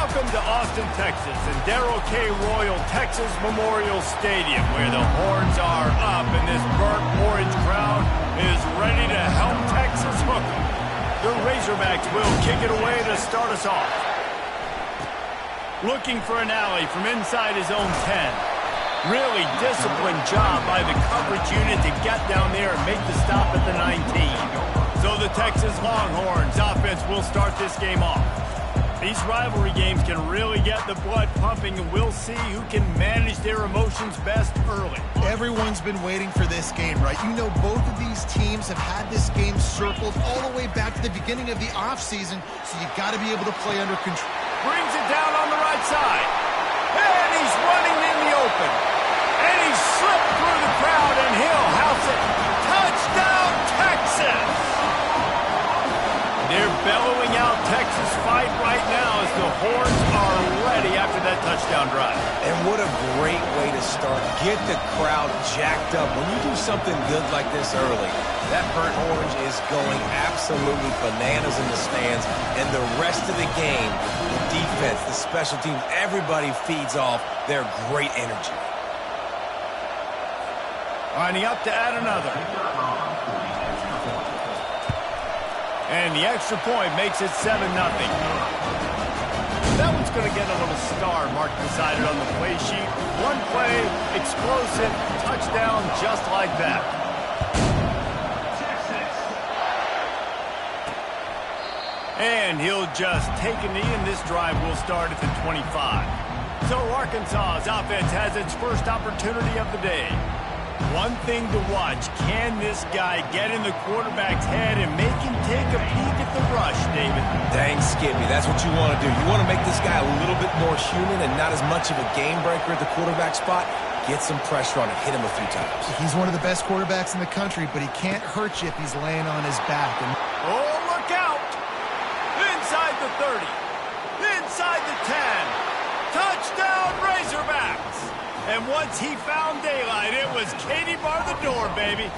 Welcome to Austin, Texas, and Darrell K. Royal Texas Memorial Stadium, where the horns are up and this burnt orange crowd is ready to help Texas hook 'em. The Razorbacks will kick it away to start us off. Looking for an alley from inside his own 10. Really disciplined job by the coverage unit to get down there and make the stop at the 19. So the Texas Longhorns offense will start this game off. These rivalry games can really get the blood pumping, and we'll see who can manage their emotions best early. Everyone's been waiting for this game, right? You know, both of these teams have had this game circled all the way back to the beginning of the offseason, so you got to be able to play under control. Brings it down on the right side. And he's running in the open. And he slipped through the crowd, and he'll house it. Touchdown, Texas! They're bellowing out Texas fight right now as the horns are ready after that touchdown drive. And what a great way to start. Get the crowd jacked up. When you do something good like this early, that burnt orange is going absolutely bananas in the stands. And the rest of the game, the defense, the special teams, everybody feeds off their great energy. Lining up to add another. And the extra point makes it 7-0. That one's going to get a little star marked beside it on the play sheet. One play, explosive, touchdown just like that. And he'll just take a knee, and this drive will start at the 25. So Arkansas's offense has its first opportunity of the day. One thing to watch, can this guy get in the quarterback's head and make him take a peek at the rush, David? Dang, Skippy, that's what you want to do. You want to make this guy a little bit more human and not as much of a game breaker at the quarterback spot. Get some pressure on him, hit him a few times. He's one of the best quarterbacks in the country, but he can't hurt you if he's laying on his back. Oh, look out! Inside the 30. Inside the 10. Touchdown, Razorbacks! And once he found daylight, it was Katie bar the door, baby.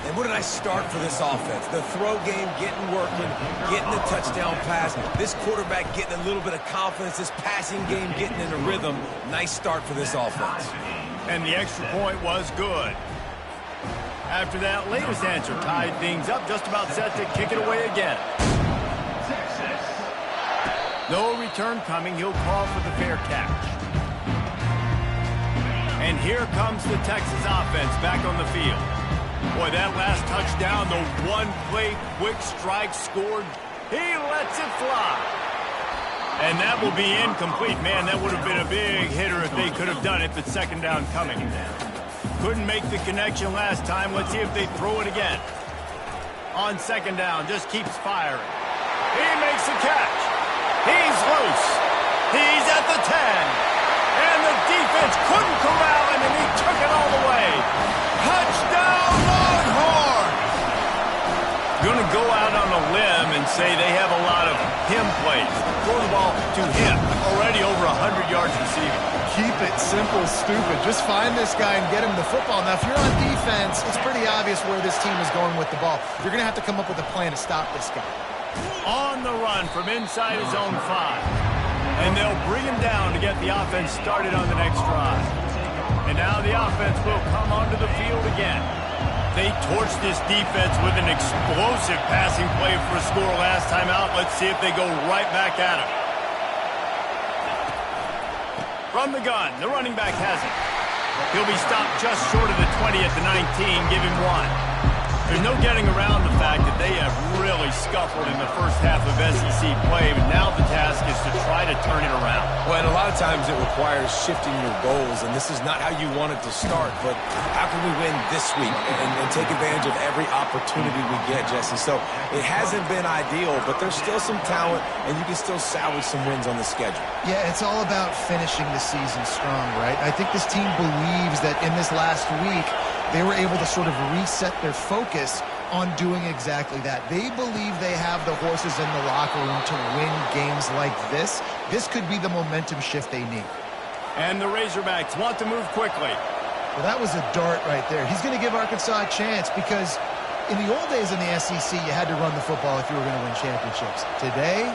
And what a nice start for this offense. The throw game getting working, getting the touchdown pass. This quarterback getting a little bit of confidence. This passing game getting in a rhythm. Nice start for this offense. And the extra point was good. After that latest answer tied things up, just about set to kick it away again. No return coming. He'll call for the fair catch. And here comes the Texas offense back on the field. Boy, that last touchdown, the one-play quick strike scored. He lets it fly. And that will be incomplete. Man, that would have been a big hitter if they could have done it, but second down coming. Couldn't make the connection last time. Let's see if they throw it again. On second down, just keeps firing. He makes the catch. He's loose. He's at the 10. And the defense couldn't corral him, and he took it all the way. Touchdown, Longhorns! Going to go out on a limb and say they have a lot of him plays. Throw the ball to him. Already over 100 yards receiving. Keep it simple, stupid. Just find this guy and get him the football. Now, if you're on defense, it's pretty obvious where this team is going with the ball. You're going to have to come up with a plan to stop this guy. On the run from inside his own 5. And they'll bring him down to get the offense started on the next drive. And now the offense will come onto the field again. They torched this defense with an explosive passing play for a score last time out. Let's see if they go right back at him. From the gun, the running back has it. He'll be stopped just short of the 20 at the 19. Give him 1. There's no getting around the fact that they have really scuffled in the first half of SEC play, but now the task is to try to turn it around. Well, and a lot of times it requires shifting your goals, and this is not how you want it to start, but how can we win this week and take advantage of every opportunity we get, Jesse? So it hasn't been ideal, but there's still some talent, and you can still salvage some wins on the schedule. Yeah, it's all about finishing the season strong, right? I think this team believes that in this last week, they were able to sort of reset their focus on doing exactly that. They believe they have the horses in the locker room to win games like this. This could be the momentum shift they need. And the Razorbacks want to move quickly. Well, that was a dart right there. He's going to give Arkansas a chance because in the old days in the SEC, you had to run the football if you were going to win championships. Today,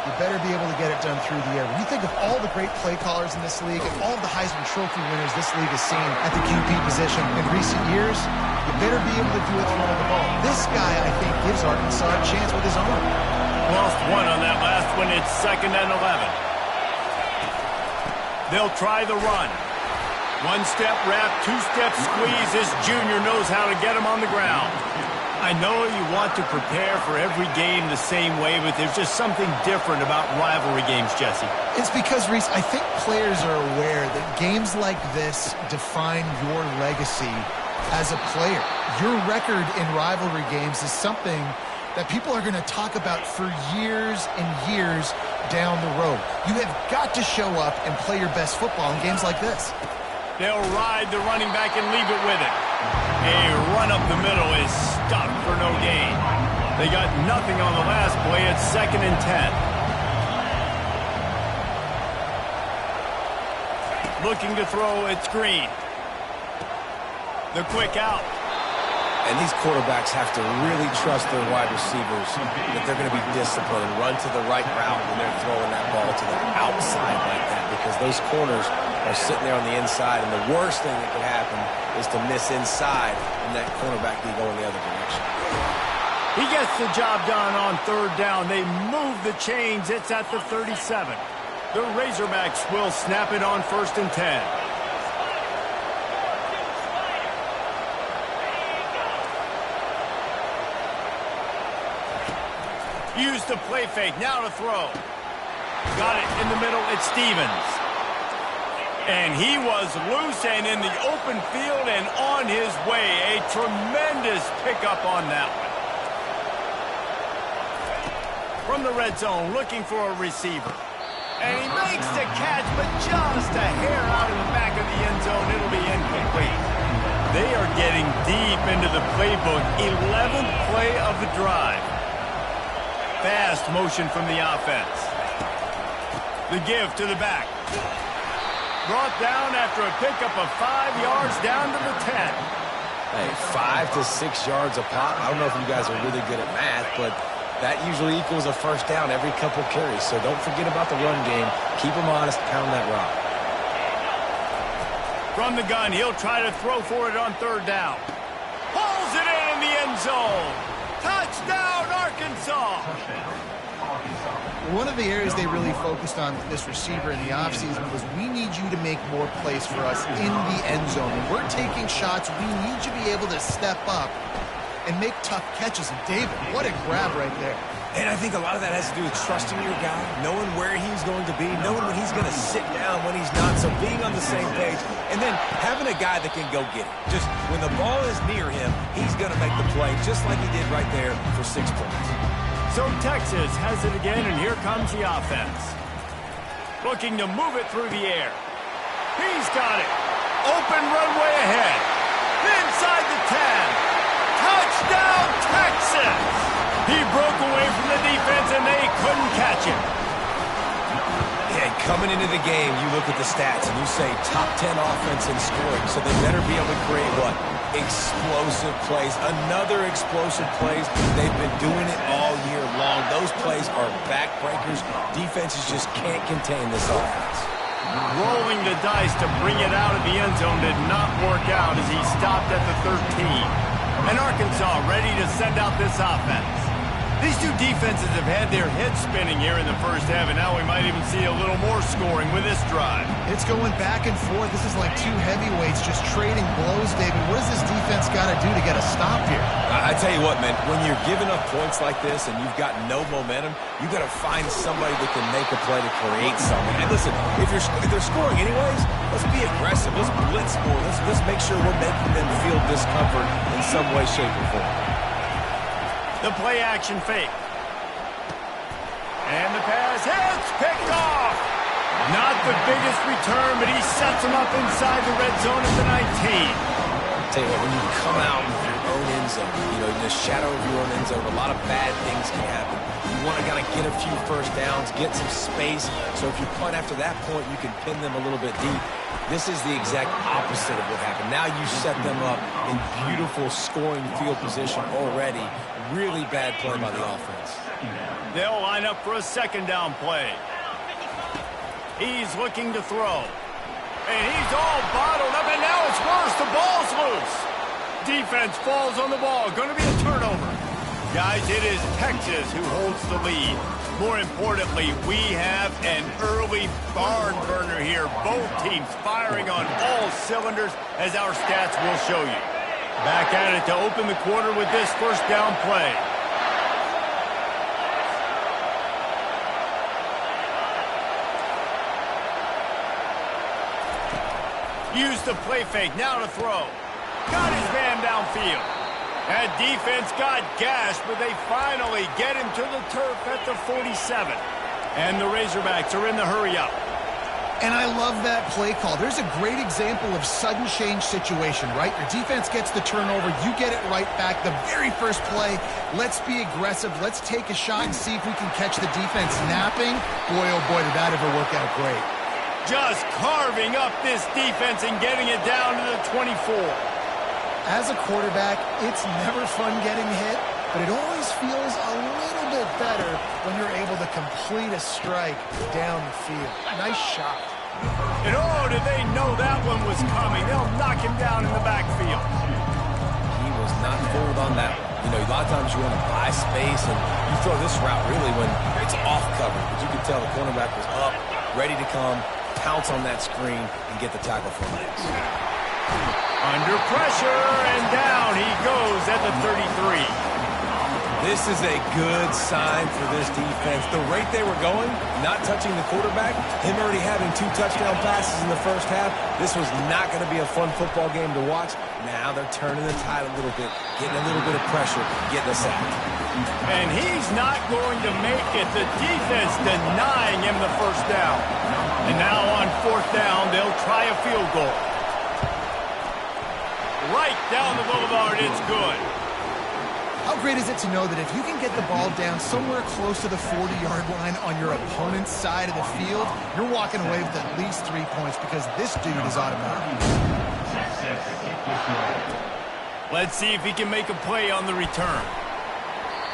you better be able to get it done through the air. When you think of all the great play callers in this league and all of the Heisman Trophy winners this league has seen at the QB position in recent years, you better be able to do it throwing the ball. This guy, I think, gives Arkansas a chance with his arm. Lost one on that last one. It's 2nd and 11. They'll try the run. One-step wrap, two-step squeeze. This junior knows how to get him on the ground. I know you want to prepare for every game the same way, but there's just something different about rivalry games, Jesse. It's because, Reese, I think players are aware that games like this define your legacy as a player. Your record in rivalry games is something that people are going to talk about for years and years down the road. You have got to show up and play your best football in games like this. They'll ride the running back and leave it with it. A run up the middle is stopped for no gain. They got nothing on the last play. It's 2nd and 10. Looking to throw, it's Green. The quick out. And these quarterbacks have to really trust their wide receivers that they're going to be disciplined and run to the right route when they're throwing that ball to the outside like that, because those corners are sitting there on the inside, and the worst thing that could happen is to miss inside and that cornerback be going the other direction. He gets the job done on 3rd down. They move the chains. It's at the 37. The Razorbacks will snap it on 1st and 10. Use the play fake. Now to throw. Got it in the middle. It's Stevens. And he was loose and in the open field and on his way. A tremendous pickup on that one. From the red zone, looking for a receiver. And he makes the catch, but just a hair out of the back of the end zone. It'll be incomplete. They are getting deep into the playbook. 11th play of the drive. Fast motion from the offense. The give to the back. Brought down after a pickup of 5 yards down to the 10. Hey, 5 to 6 yards a pop. I don't know if you guys are really good at math, but that usually equals a first down every couple carries. So don't forget about the run game. Keep them honest. Pound that rock. From the gun, he'll try to throw for it on 3rd down. Pulls it in the end zone. Touchdown, Arkansas! One of the areas they really focused on with this receiver in the offseason was, we need you to make more plays for us in the end zone. When we're taking shots, we need you to be able to step up and make tough catches. And David, what a grab right there. And I think a lot of that has to do with trusting your guy, knowing where he's going to be, knowing when he's going to sit down, when he's not, so being on the same page, and then having a guy that can go get it. Just when the ball is near him, he's going to make the play, just like he did right there for 6 points. So Texas has it again, and here comes the offense. Looking to move it through the air. He's got it. Open runway ahead. Inside the 10. Touchdown, Texas! He broke away from the defense, and they couldn't catch him. Yeah, coming into the game, you look at the stats, and you say top 10 offense in scoring, so they better be able to create what? Explosive plays. Another explosive plays. They've been doing it all year long. Those plays are backbreakers. Defenses just can't contain this offense. Rolling the dice to bring it out of the end zone did not work out as he stopped at the 13. And Arkansas ready to send out this offense. These two defenses have had their heads spinning here in the first half, and now we might even see a little more scoring with this drive. It's going back and forth. This is like two heavyweights just trading blows, David. What does this defense got to do to get a stop here? I tell you what, man, when you're giving up points like this and you've got no momentum, you got to find somebody that can make a play to create something. And listen, if they're scoring anyways, let's be aggressive. Let's blitz more. Let's make sure we're making them feel discomfort in some way, shape, or form. The play action fake. And the pass hits, picked off. Not the biggest return, but he sets him up inside the red zone at the 19. tell you what, when you come out of your own end zone, you know, in the shadow of your own end zone, a lot of bad things can happen. You want to kind of get a few first downs, get some space, so if you punt after that point, you can pin them a little bit deep. This is the exact opposite of what happened. Now you set them up in beautiful scoring field position already. Really bad play by the offense. They'll line up for a second down play. He's looking to throw. And he's all bottled up, and now it's worse. The ball's loose. Defense falls on the ball. Going to be a turnover. Guys, it is Texas who holds the lead. More importantly, we have an early barn burner here. Both teams firing on all cylinders, as our stats will show you. Back at it to open the quarter with this first down play. Use the play fake, now to throw. Got his man downfield. That defense got gashed, but they finally get him to the turf at the 47. And the Razorbacks are in the hurry-up. And I love that play call. There's a great example of sudden change situation, right? Your defense gets the turnover, you get it right back. The very first play, let's be aggressive. Let's take a shot and see if we can catch the defense napping. Boy, oh boy, did that ever work out great. Just carving up this defense and getting it down to the 24. As a quarterback, it's never fun getting hit, but it always feels a little bit better when you're able to complete a strike down the field. Nice shot. And oh, did they know that one was coming. They'll knock him down in the backfield. He was not fooled on that one. You know, a lot of times you want to buy space, and you throw this route really when it's off cover. But you could tell the cornerback was up, ready to come, pounce on that screen, and get the tackle for Lance. Under pressure, and down he goes at the 33. This is a good sign for this defense. The rate they were going, not touching the quarterback, him already having 2 touchdown passes in the first half, this was not going to be a fun football game to watch. Now they're turning the tide a little bit, getting a little bit of pressure, getting us out. And he's not going to make it. The defense denying him the first down. And now on 4th down, they'll try a field goal. Right down the boulevard, it's good. How great is it to know that if you can get the ball down somewhere close to the 40-yard line on your opponent's side of the field, you're walking away with at least 3 points because this dude is automatic. Let's see if he can make a play on the return.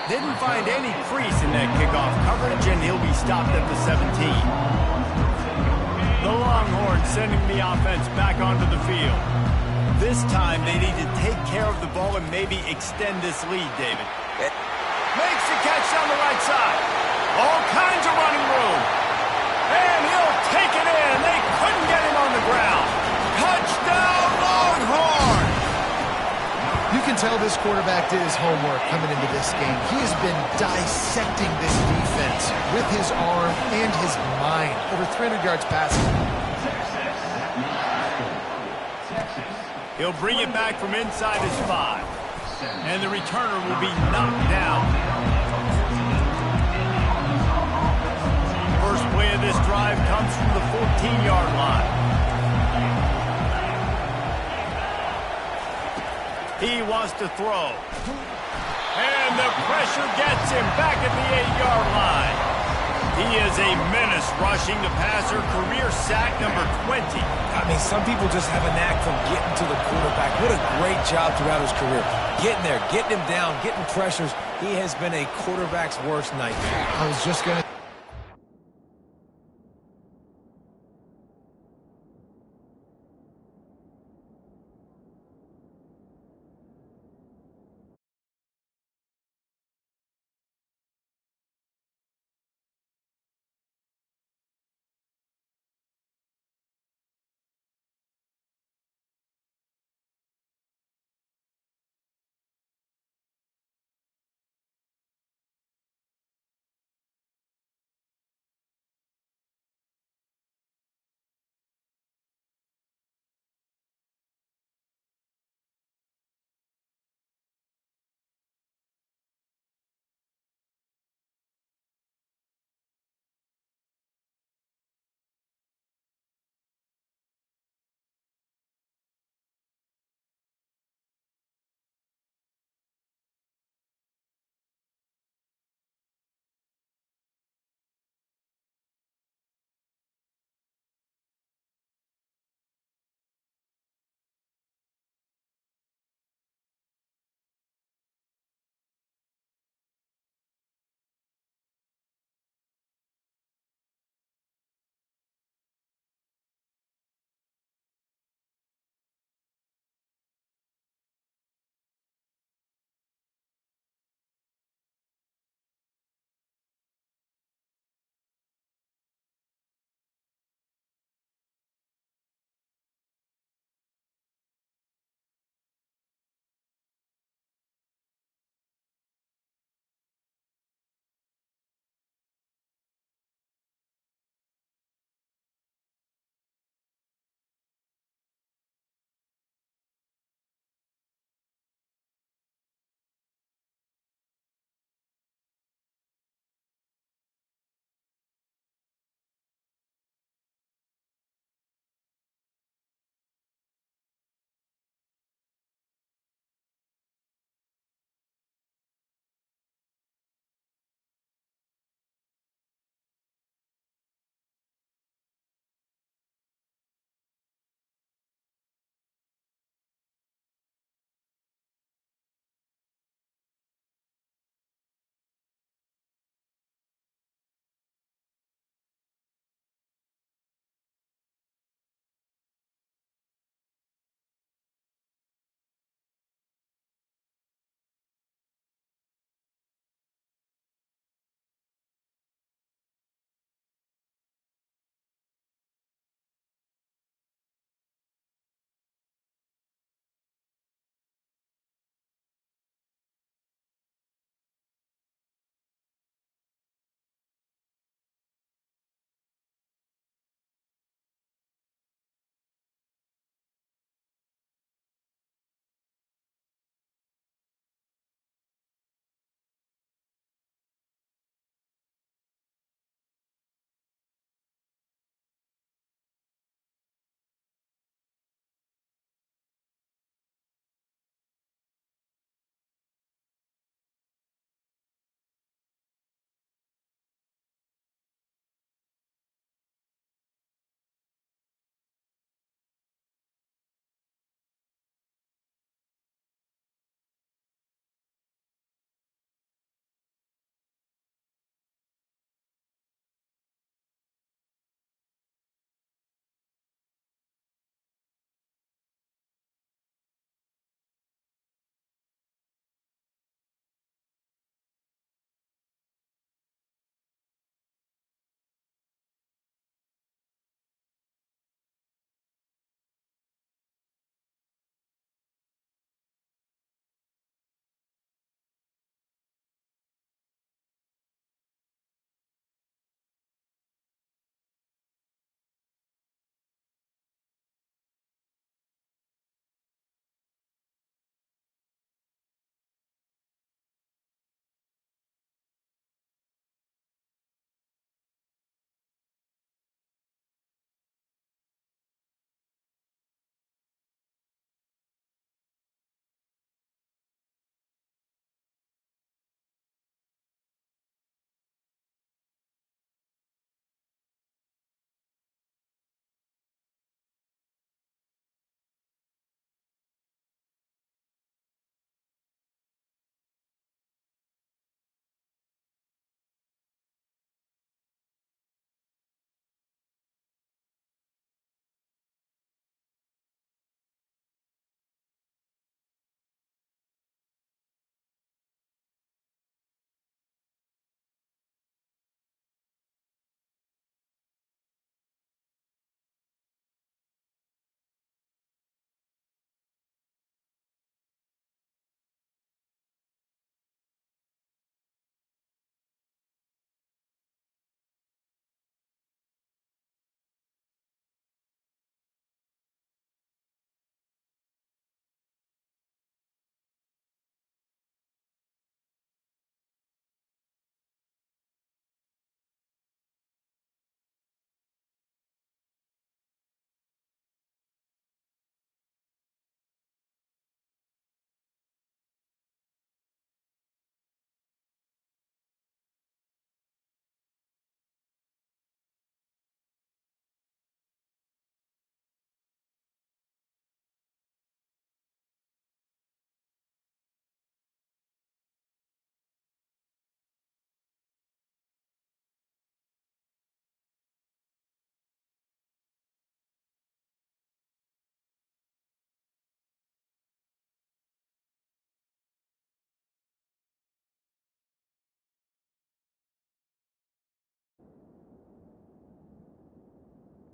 Didn't find any crease in that kickoff coverage, and he'll be stopped at the 17. The Longhorns sending the offense back onto the field. This time, they need to take care of the ball and maybe extend this lead, David. Makes the catch down the right side. All kinds of running room. And he'll take it in. They couldn't get him on the ground. Touchdown, Longhorn! You can tell this quarterback did his homework coming into this game. He has been dissecting this defense with his arm and his mind. Over 300 yards passing. He'll bring it back from inside his 5. And the returner will be knocked down. First play of this drive comes from the 14-yard line. He wants to throw. And the pressure gets him back at the 8-yard line. He is a menace rushing the passer, career sack number 20. I mean, some people just have a knack from getting to the quarterback. What a great job throughout his career. Getting there, getting him down, getting pressures. He has been a quarterback's worst nightmare. I was just going to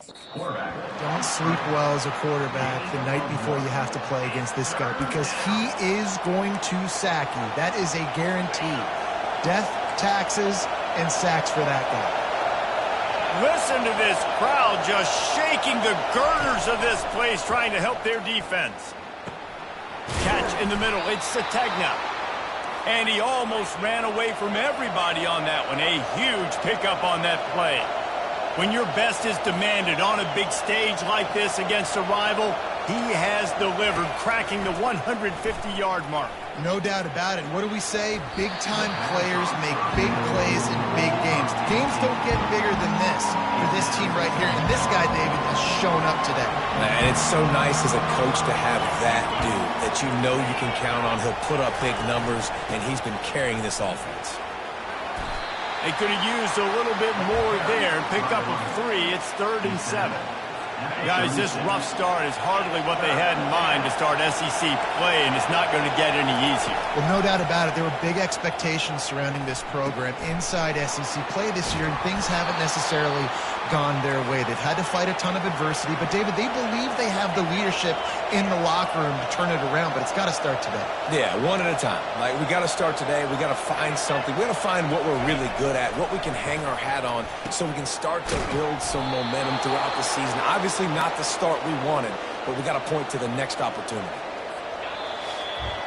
Don't sleep well as a quarterback the night before you have to play against this guy, because he is going to sack you. That is a guarantee. Death, taxes, and sacks for that guy. Listen to this crowd just shaking the girders of this place, trying to help their defense. Catch in the middle. It's Sategna. And he almost ran away from everybody on that one. A huge pickup on that play. When your best is demanded on a big stage like this against a rival, he has delivered, cracking the 150-yard mark. No doubt about it. What do we say? Big-time players make big plays in big games. Games don't get bigger than this for this team right here. And this guy, David, has shown up today. And it's so nice as a coach to have that dude that you know you can count on. He'll put up big numbers, and he's been carrying this offense. They could have used a little bit more there and pick up a 3. It's 3rd and 7. Guys, this rough start is hardly what they had in mind to start SEC play, and it's not going to get any easier. Well, no doubt about it. There were big expectations surrounding this program inside SEC play this year, and things haven't necessarily gone their way. They've had to fight a ton of adversity, but, David, they believe they have the leadership in the locker room to turn it around, but it's got to start today. Yeah, one at a time. Like, we got to start today. We got to find something. We got to find what we're really good at, what we can hang our hat on, so we can start to build some momentum throughout the season. Obviously not the start we wanted, but we got to point to the next opportunity.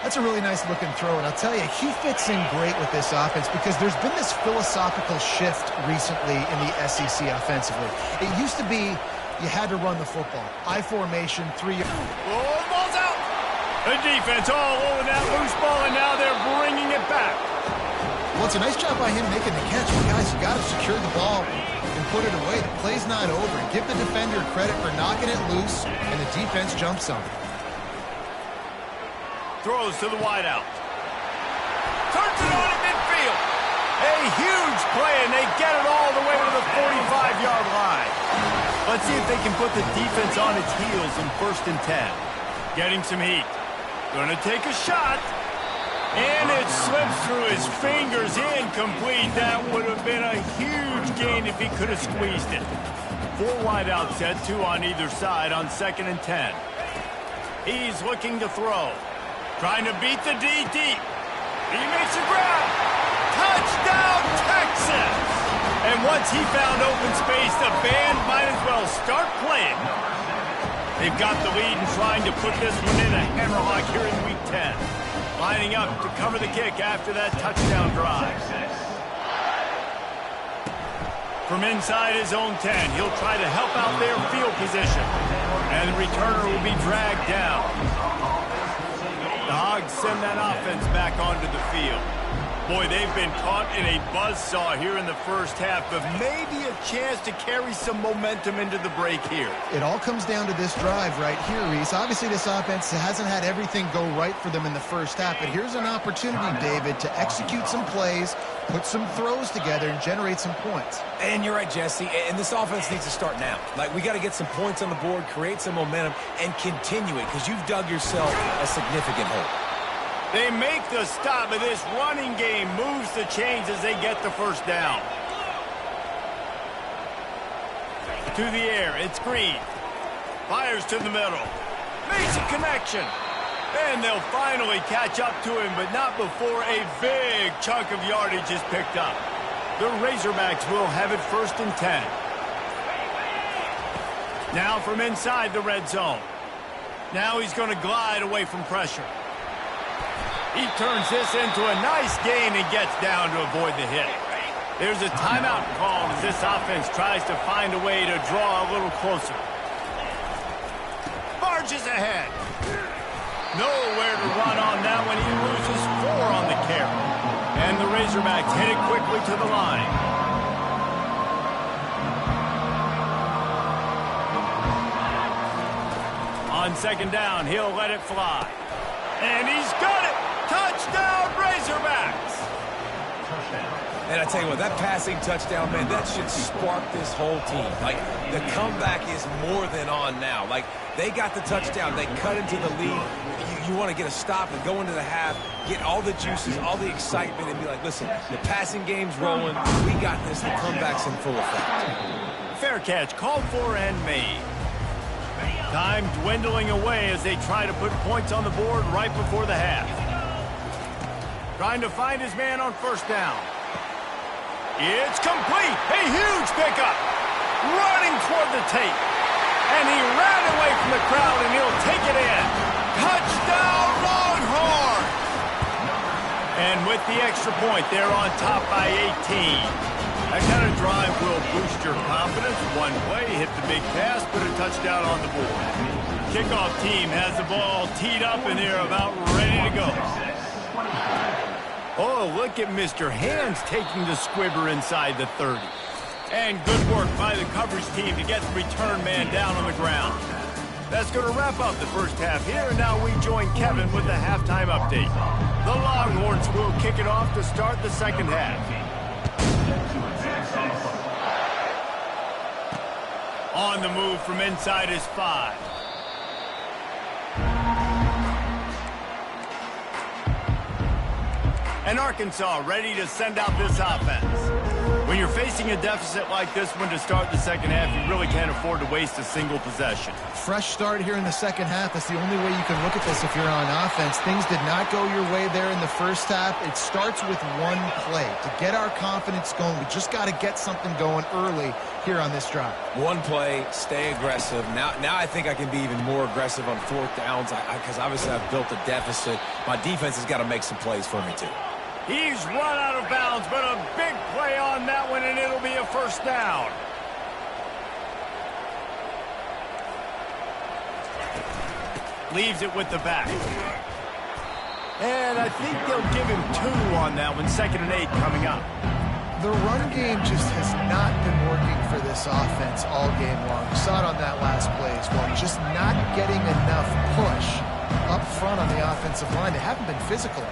That's a really nice looking throw, and I'll tell you, he fits in great with this offense because there's been this philosophical shift recently in the SEC offensively. It used to be you had to run the football. I formation, 3. Oh, ball's out. The defense all over that loose ball, and now they're bringing it back. Well, it's a nice job by him making the catch, but guys, you got to secure the ball and put it away. The play's not over. Give the defender credit for knocking it loose, and the defense jumps on it. Throws to the wideout. Turns it on at midfield. A huge play, and they get it all the way to the 45-yard line. Let's see if they can put the defense on its heels in 1st and 10. Getting some heat. Gonna take a shot. And it slips through his fingers, incomplete. That would have been a huge gain if he could have squeezed it. 4 wideout set, 2 on either side on 2nd and 10. He's looking to throw. Trying to beat the D deep. He makes a grab. Touchdown, Texas! And once he found open space, the band might as well start playing. They've got the lead and trying to put this one in a hammerlock here in Week 10. Lining up to cover the kick after that touchdown drive. From inside his own 10, he'll try to help out their field position. And the returner will be dragged down. The Hogs send that offense back onto the field. Boy, they've been caught in a buzzsaw here in the first half, but maybe a chance to carry some momentum into the break here. It all comes down to this drive right here, Reese. Obviously, this offense hasn't had everything go right for them in the first half, but here's an opportunity, David, to execute some plays, put some throws together, and generate some points. And you're right, Jesse, and this offense needs to start now. Like, we got to get some points on the board, create some momentum, and continue it, because you've dug yourself a significant hole. They make the stop, but this running game moves the chains as they get the first down. To the air, it's Green. Fires to the middle. Makes a connection. And they'll finally catch up to him, but not before a big chunk of yardage is picked up. The Razorbacks will have it 1st and 10. Now from inside the red zone. Now he's going to glide away from pressure. He turns this into a nice gain and gets down to avoid the hit. There's a timeout called as this offense tries to find a way to draw a little closer. Barges ahead. Nowhere to run on that one. He loses 4 on the carry. And the Razorbacks hit it quickly to the line. On 2nd down, he'll let it fly. And he's got it! Touchdown, Razorbacks! And I tell you what, that passing touchdown, man, that should spark this whole team. Like, the comeback is more than on now. Like, they got the touchdown. They cut into the lead. You want to get a stop and go into the half, get all the juices, all the excitement, and be like, listen, the passing game's rolling. We got this. The comeback's in full effect. fair catch, called for and made. Time dwindling away as they try to put points on the board right before the half. Trying to find his man on first down. It's complete. A huge pickup. Running toward the tape. And he ran away from the crowd, and he'll take it in. Touchdown, Longhorn! And with the extra point, they're on top by 18. That kind of drive will boost your confidence. One play, hit the big pass, put a touchdown on the board. Kickoff team has the ball teed up, and they're about ready to go. Oh, look at Mr. Hands taking the squibber inside the 30. And good work by the coverage team to get the return man down on the ground. That's going to wrap up the first half here, and now we join Kevin with the halftime update. The Longhorns will kick it off to start the second half. On the move from inside his 5. And Arkansas ready to send out this offense. When you're facing a deficit like this one to start the second half, you really can't afford to waste a single possession. Fresh start here in the second half. That's the only way you can look at this if you're on offense. Things did not go your way there in the first half. It starts with one play. To get our confidence going, we just got to get something going early here on this drive. One play, stay aggressive. Now I think I can be even more aggressive on fourth downs because obviously I've built a deficit. My defense has got to make some plays for me too. He's run out of bounds, but a big play on that one, and it'll be a first down. Leaves it with the back. And I think they'll give him 2 on that one. 2nd and 8 coming up. The run game just has not been working for this offense all game long. You saw it on that last play as well. Just not getting enough push up front on the offensive line. They haven't been physical.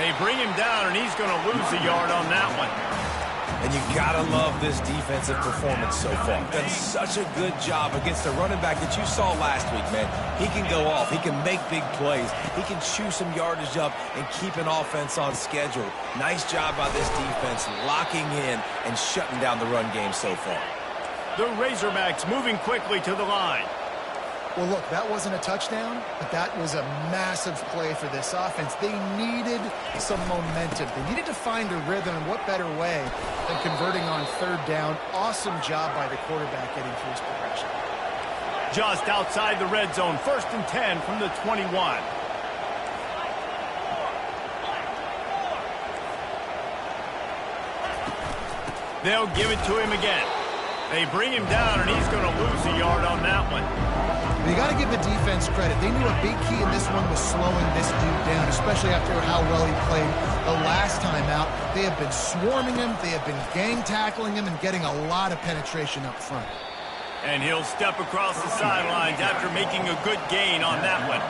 They bring him down, and he's going to lose a yard on that one. And you got to love this defensive performance so far. Done such a good job against the running back that you saw last week, man. He can go off. He can make big plays. He can chew some yardage up and keep an offense on schedule. Nice job by this defense locking in and shutting down the run game so far. The Razorbacks moving quickly to the line. Well, look, that wasn't a touchdown, but that was a massive play for this offense. They needed some momentum. They needed to find a rhythm, and what better way than converting on third down. Awesome job by the quarterback getting through his progression. Just outside the red zone, 1st and 10 from the 21. They'll give it to him again. They bring him down, and he's going to lose a yard on that one. You got to give the defense credit. They knew a big key in this one was slowing this dude down, especially after how well he played the last time out. They have been swarming him. They have been gang tackling him and getting a lot of penetration up front. And he'll step across the sidelines after making a good gain on that one.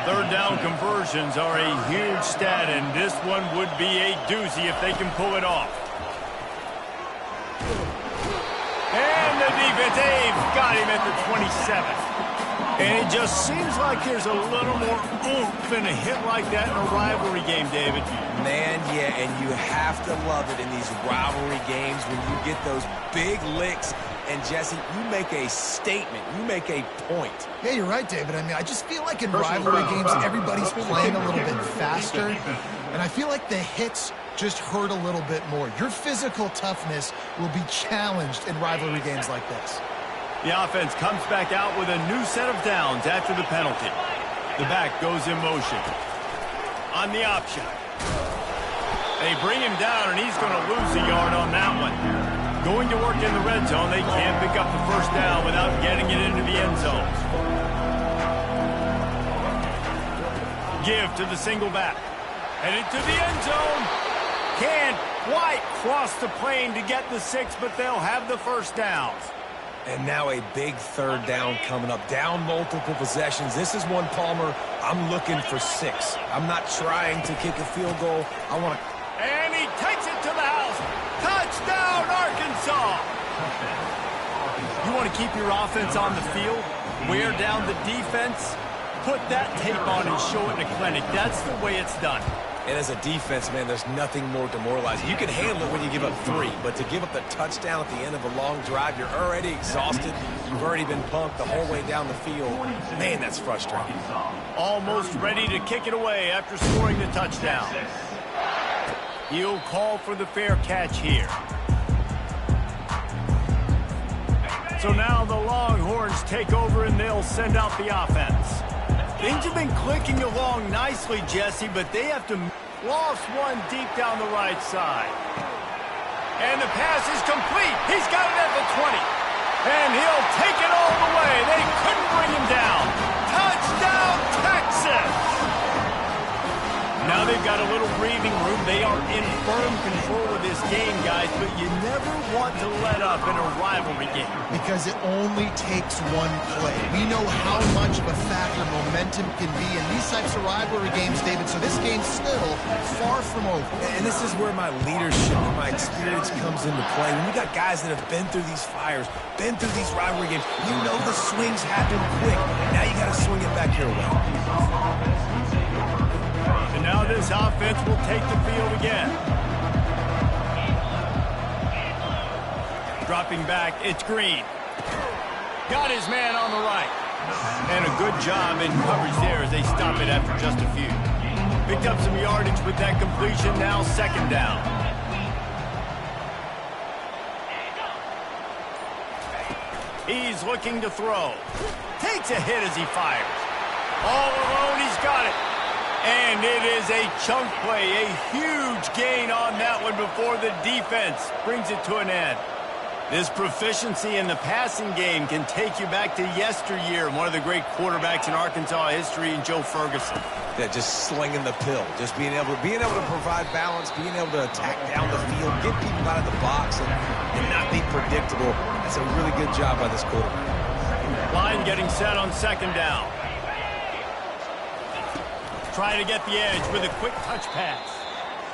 Third down conversions are a huge stat, and this one would be a doozy if they can pull it off. And the defense, they've got him at the 27th. And it just seems like there's a little more oomph in a hit like that in a rivalry game, David. Man, yeah, and you have to love it in these rivalry games when you get those big licks. And, Jesse, you make a statement. You make a point. Yeah, you're right, David. I mean, I just feel like in rivalry games, everybody's playing a little bit faster. And I feel like the hits just hurt a little bit more. Your physical toughness will be challenged in rivalry games like this. The offense comes back out with a new set of downs after the penalty. The back goes in motion. On the option. They bring him down, and he's going to lose a yard on that one. Going to work in the red zone, they can't pick up the first down without getting it into the end zone. Give to the single back. Headed to the end zone. Can't quite cross the plane to get the 6, but they'll have the first downs. And now a big third down coming up. Down multiple possessions. This is one, Palmer, I'm looking for 6. I'm not trying to kick a field goal. I want to... And he takes it to the house. Touchdown, Arkansas! You want to keep your offense on the field? Wear down the defense? Put that tape on and show it in a clinic. That's the way it's done. And as a defense, man, there's nothing more demoralizing. You can handle it when you give up 3, but to give up the touchdown at the end of a long drive, you're already exhausted. You've already been punked the whole way down the field. Man, that's frustrating. Almost ready to kick it away after scoring the touchdown. He'll call for the fair catch here. So now the Longhorns take over and they'll send out the offense. Things have been clicking along nicely, Jesse, but they have to lost one deep down the right side. And the pass is complete. He's got it at the 20. And he'll take it all the way. They couldn't bring him down. Touchdown, Texas! Now they've got a little breathing room. They are in firm control of this game, guys, but you never want to let up in a rivalry game. Because it only takes one play. We know how much of a factor momentum can be in these types of rivalry games, David, so this game's still far from over. And this is where my leadership and my experience comes into play. When you got guys that have been through these fires, been through these rivalry games, you know the swings happen quick. Now you got to swing it back your way. And now this offense will take the field again. Dropping back, it's Green. Got his man on the right. And a good job in coverage there as they stop it after just a few. Picked up some yardage with that completion, now second down. He's looking to throw. Takes a hit as he fires. All alone, he's got it. And it is a chunk play, a huge gain on that one before the defense brings it to an end. This proficiency in the passing game can take you back to yesteryear, one of the great quarterbacks in Arkansas history, in Joe Ferguson. Yeah, just slinging the pill, just being able to provide balance, being able to attack down the field, get people out of the box, and not be predictable. That's a really good job by this quarterback. Line getting set on second down. Trying to get the edge with a quick touch pass.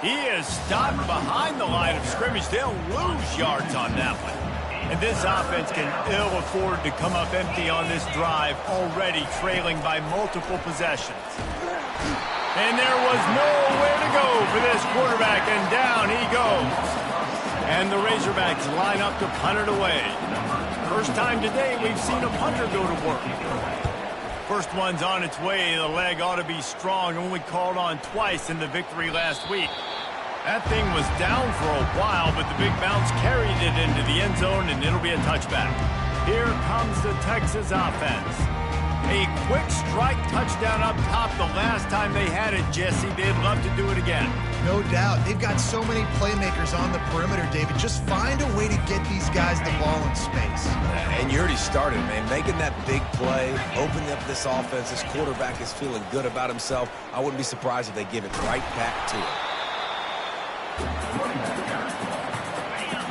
He is stopped behind the line of scrimmage. They'll lose yards on that one. And this offense can ill afford to come up empty on this drive, already trailing by multiple possessions. And there was nowhere to go for this quarterback, and down he goes. And the Razorbacks line up to punt it away. First time today we've seen a punter go to work. First one's on its way. The leg ought to be strong. Only called on twice in the victory last week. That thing was down for a while, but the big bounce carried it into the end zone, and it'll be a touchback. Here comes the Texas offense. A quick strike touchdown up top the last time they had it, Jesse. They'd love to do it again. No doubt. They've got so many playmakers on the perimeter, David. Just find a way to get these guys the ball in space. And you already started, man. Making that big play, opening up this offense. This quarterback is feeling good about himself. I wouldn't be surprised if they give it right back to him.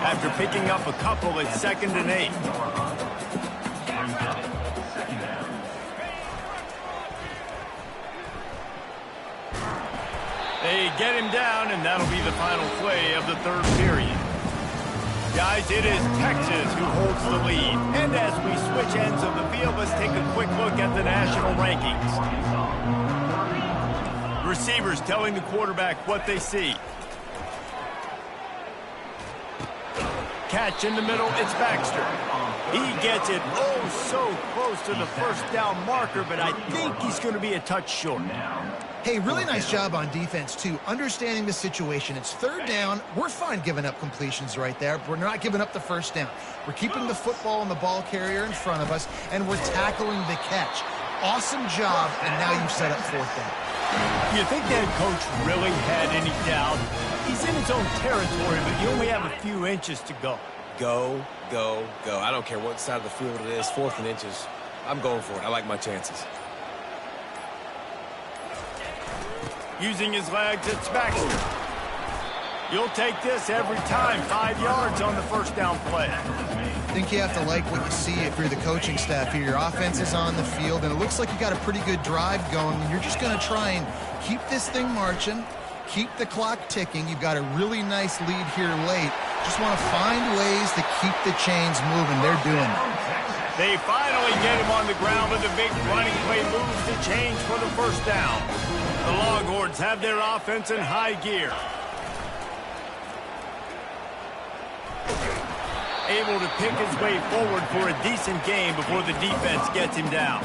After picking up a couple, it's 2nd and 8. They get him down, and that'll be the final play of the third period. Guys, it is Texas who holds the lead. And as we switch ends of the field, let's take a quick look at the national rankings. Receivers telling the quarterback what they see. Catch in the middle, it's Baxter. He gets it so close to the first down marker, but I think he's going to be a touch short. Hey, really nice job on defense, too. Understanding the situation. It's third down. We're fine giving up completions right there. We're not giving up the first down. We're keeping the football and the ball carrier in front of us, and we're tackling the catch. Awesome job, and now you've set up fourth down. Do you think that coach really had any doubt? He's in his own territory, but you only have a few inches to go. Go, go, go. I don't care what side of the field it is, 4th and inches. I'm going for it. I like my chances. Using his legs, it's Baxter. You'll take this every time. 5 yards on the first down play. I think you have to like what you see if you're the coaching staff here. Your offense is on the field, and it looks like you got a pretty good drive going, and you're just going to try and keep this thing marching, keep the clock ticking. You've got a really nice lead here late. Just want to find ways to keep the chains moving. They're doing it. They finally get him on the ground with a big running play moves the change for the first down. The Longhorns have their offense in high gear. Able to pick his way forward for a decent game before the defense gets him down.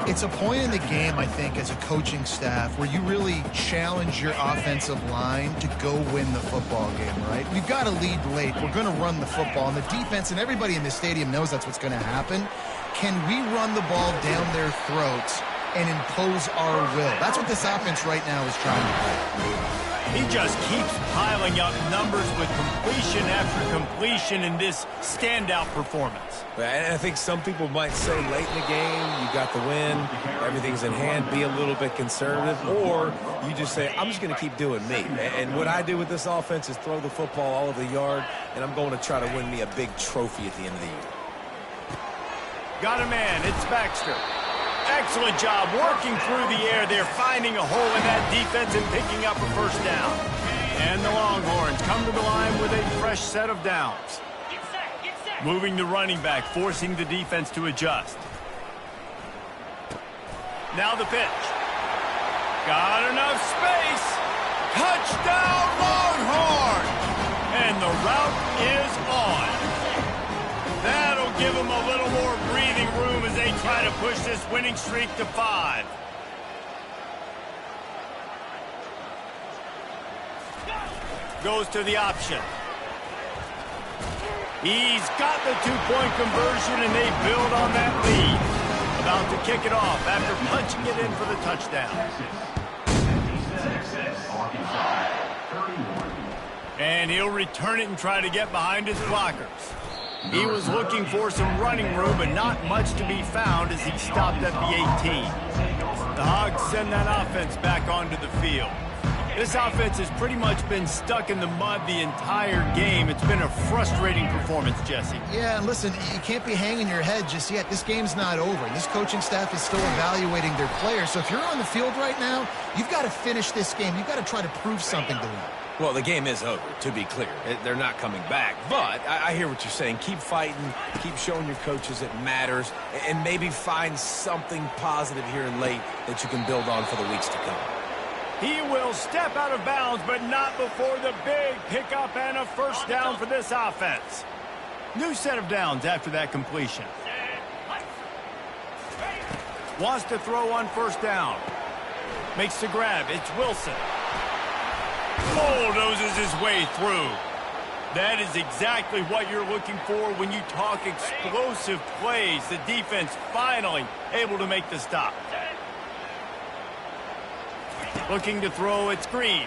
It's a point in the game, I think, as a coaching staff where you really challenge your offensive line to go win the football game, right? We've got to lead late. We're going to run the football. And the defense and everybody in the stadium knows that's what's going to happen. Can we run the ball down their throats and impose our will? That's what this offense right now is trying to do. He just keeps piling up numbers with completion after completion in this standout performance. And I think some people might say late in the game, you got the win, everything's in hand, be a little bit conservative, or you just say, I'm just going to keep doing me. And what I do with this offense is throw the football all over the yard, and I'm going to try to win me a big trophy at the end of the year. Got a man, it's Baxter. Excellent job working through the air. They're finding a hole in that defense and picking up a first down. And the Longhorns come to the line with a fresh set of downs. Moving the running back, forcing the defense to adjust. Now the pitch. Got enough space. Touchdown, Longhorns! And the route is on. That'll give them a little more breathing room as they try to push this winning streak to 5. Goes to the option. He's got the two-point conversion, and they build on that lead. About to kick it off after punching it in for the touchdown. And he'll return it and try to get behind his blockers. He was looking for some running room, but not much to be found as he stopped at the 18. The Hogs send that offense back onto the field. This offense has pretty much been stuck in the mud the entire game. It's been a frustrating performance, Jesse. Yeah, and listen, you can't be hanging your head just yet. This game's not over. This coaching staff is still evaluating their players. So if you're on the field right now, you've got to finish this game. You've got to try to prove something to them. Well, the game is over, to be clear. They're not coming back. But I hear what you're saying. Keep fighting. Keep showing your coaches it matters. And maybe find something positive here late that you can build on for the weeks to come. He will step out of bounds, but not before the big pickup and a first down for this offense. New set of downs after that completion. Wants to throw on first down. Makes the grab. It's Wilson. Bulldozes his way through. That is exactly what you're looking for when you talk explosive plays. The defense finally able to make the stop. Looking to throw, it's Green.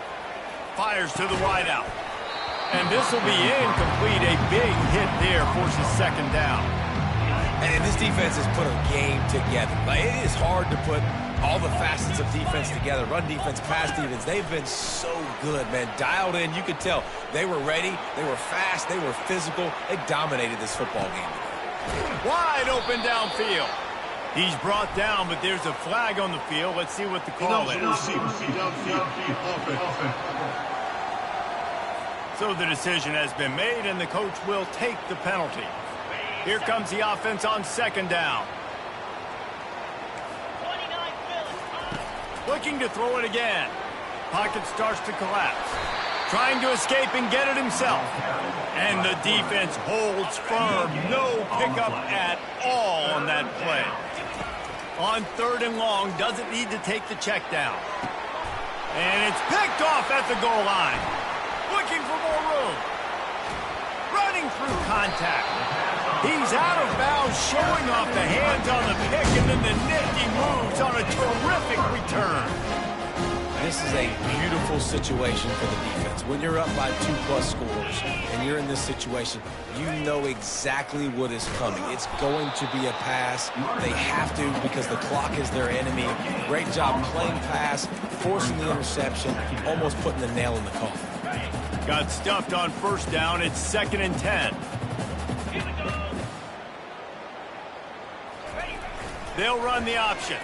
Fires to the wideout. And this will be incomplete. A big hit there forces second down. And this defense has put a game together. Like, it is hard to put all the facets of defense together. Run defense, pass defense. They've been so good, man. Dialed in. You could tell they were ready. They were fast. They were physical. They dominated this football game. Wide open downfield. He's brought down, but there's a flag on the field. Let's see what the call is. So the decision has been made, and the coach will take the penalty. Here comes the offense on second down. Looking to throw it again. Pocket starts to collapse. Trying to escape and get it himself. And the defense holds firm. No pickup at all on that play. On third and long, doesn't need to take the check down. And it's picked off at the goal line. Looking for more room. Running through contact. He's out of bounds, showing off the hands on the pick, and then the nifty moves on a terrific return. This is a beautiful situation for the defense. When you're up by 2+ scores and you're in this situation, you know exactly what is coming. It's going to be a pass. They have to because the clock is their enemy. Great job playing pass, forcing the interception, almost putting the nail in the coffin. Got stuffed on first down. It's 2nd and 10. They'll run the option.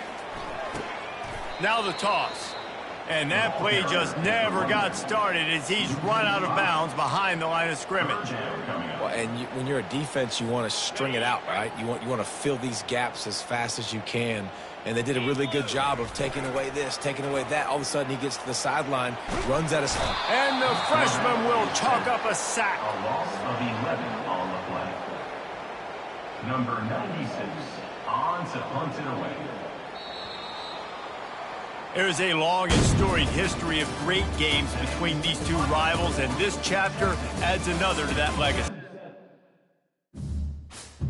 Now the toss. And that play just never got started as he's run out of bounds behind the line of scrimmage. Well, and when you're a defense, you want to string it out, right? You want to fill these gaps as fast as you can. And they did a really good job of taking away this, taking away that. All of a sudden, he gets to the sideline, runs out of time. And the freshman will chalk up a sack. A loss of 11 on the play. Number 96 on to punt it away. There's a long and storied history of great games between these two rivals, and this chapter adds another to that legacy.